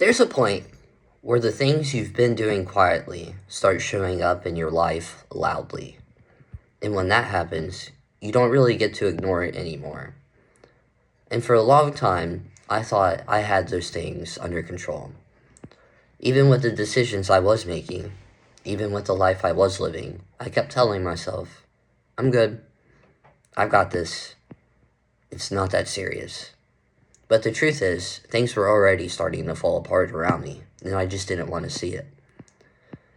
There's a point where the things you've been doing quietly start showing up in your life loudly. And when that happens, you don't really get to ignore it anymore. And for a long time, I thought I had those things under control. Even with the decisions I was making, even with the life I was living, I kept telling myself, I'm good. I've got this. It's not that serious. But the truth is, things were already starting to fall apart around me, and I just didn't want to see it.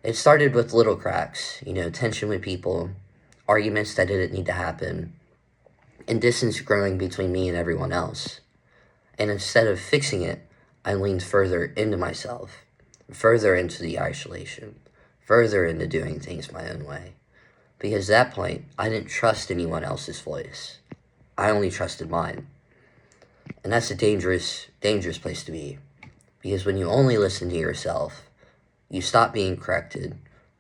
It started with little cracks, tension with people, arguments that didn't need to happen, and distance growing between me and everyone else. And instead of fixing it, I leaned further into myself, further into the isolation, further into doing things my own way. Because at that point, I didn't trust anyone else's voice. I only trusted mine. And that's a dangerous, dangerous place to be. Because when you only listen to yourself, you stop being corrected,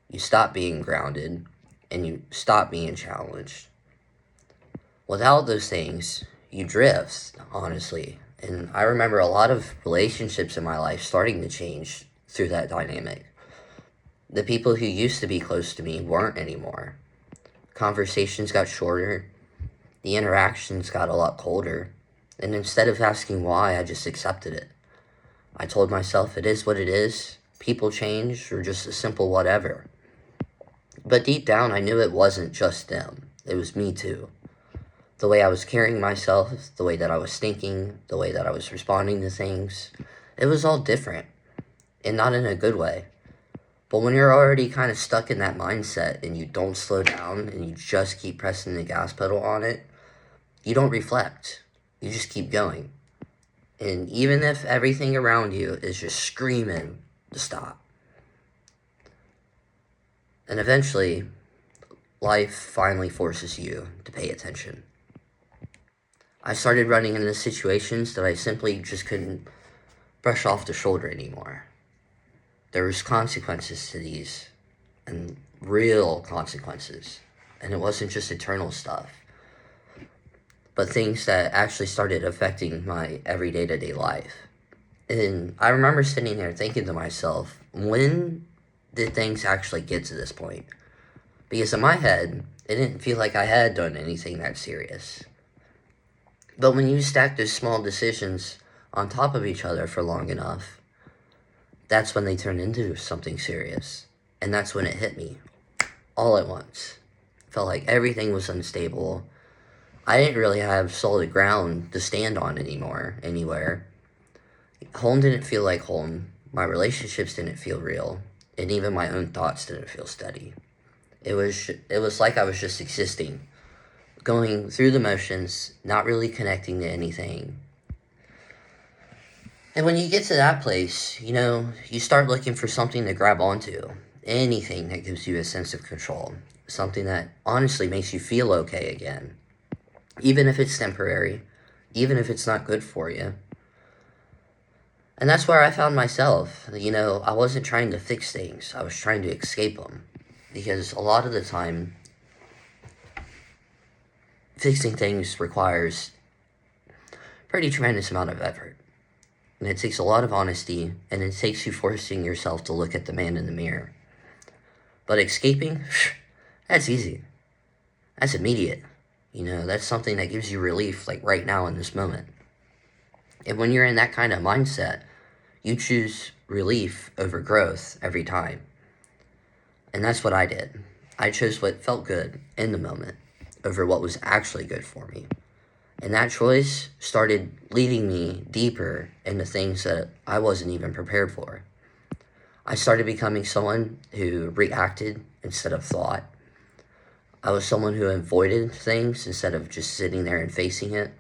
you stop being grounded, and you stop being challenged. Without those things, you drift, honestly. And I remember a lot of relationships in my life starting to change through that dynamic. The people who used to be close to me weren't anymore. Conversations got shorter, the interactions got a lot colder, and instead of asking why, I just accepted it. I told myself it is what it is, people change, or just a simple whatever. But deep down, I knew it wasn't just them, it was me too. The way I was carrying myself, the way that I was thinking, the way that I was responding to things, it was all different, and not in a good way. But when you're already kind of stuck in that mindset and you don't slow down and you just keep pressing the gas pedal on it, you don't reflect. You just keep going. And even if everything around you is just screaming to stop. And eventually, life finally forces you to pay attention. I started running into situations that I simply just couldn't brush off the shoulder anymore. There was consequences to these, and real consequences. And it wasn't just eternal stuff, but things that actually started affecting my everyday to day life. And I remember sitting there thinking to myself, when did things actually get to this point? Because in my head, it didn't feel like I had done anything that serious. But when you stack those small decisions on top of each other for long enough, that's when they turn into something serious. And that's when it hit me, all at once. Felt like everything was unstable. I didn't really have solid ground to stand on anywhere. Home didn't feel like home. My relationships didn't feel real. And even my own thoughts didn't feel steady. It was like I was just existing, going through the motions, not really connecting to anything. And when you get to that place, you start looking for something to grab onto. Anything that gives you a sense of control. Something that honestly makes you feel okay again. Even if it's temporary. Even if it's not good for you. And that's where I found myself. I wasn't trying to fix things. I was trying to escape them. Because a lot of the time, fixing things requires a pretty tremendous amount of effort. And it takes a lot of honesty, and it takes you forcing yourself to look at the man in the mirror. But escaping, that's easy. That's immediate. That's something that gives you relief, like right now in this moment. And when you're in that kind of mindset, you choose relief over growth every time. And that's what I did. I chose what felt good in the moment over what was actually good for me. And that choice started leading me deeper into things that I wasn't even prepared for. I started becoming someone who reacted instead of thought. I was someone who avoided things instead of just sitting there and facing it.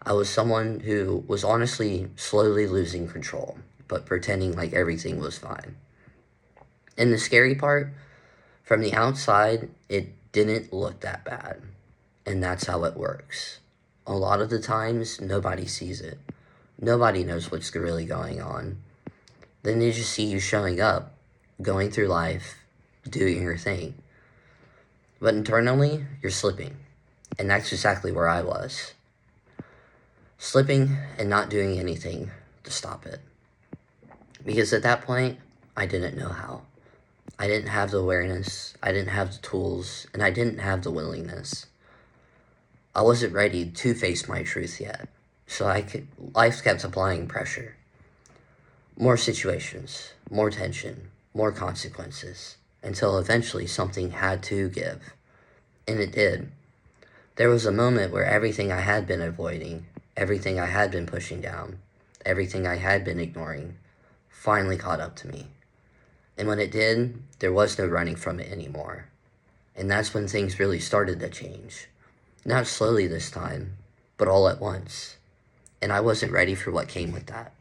I was someone who was honestly slowly losing control, but pretending like everything was fine. And the scary part, from the outside, it didn't look that bad. And that's how it works. A lot of the times, nobody sees it. Nobody knows what's really going on. Then they just see you showing up, going through life, doing your thing. But internally, you're slipping. And that's exactly where I was. Slipping and not doing anything to stop it. Because at that point, I didn't know how. I didn't have the awareness, I didn't have the tools, and I didn't have the willingness. I wasn't ready to face my truth yet. So life kept applying pressure. More situations, more tension, more consequences, until eventually something had to give. And it did. There was a moment where everything I had been avoiding, everything I had been pushing down, everything I had been ignoring, finally caught up to me. And when it did, there was no running from it anymore. And that's when things really started to change. Not slowly this time, but all at once. And I wasn't ready for what came with that.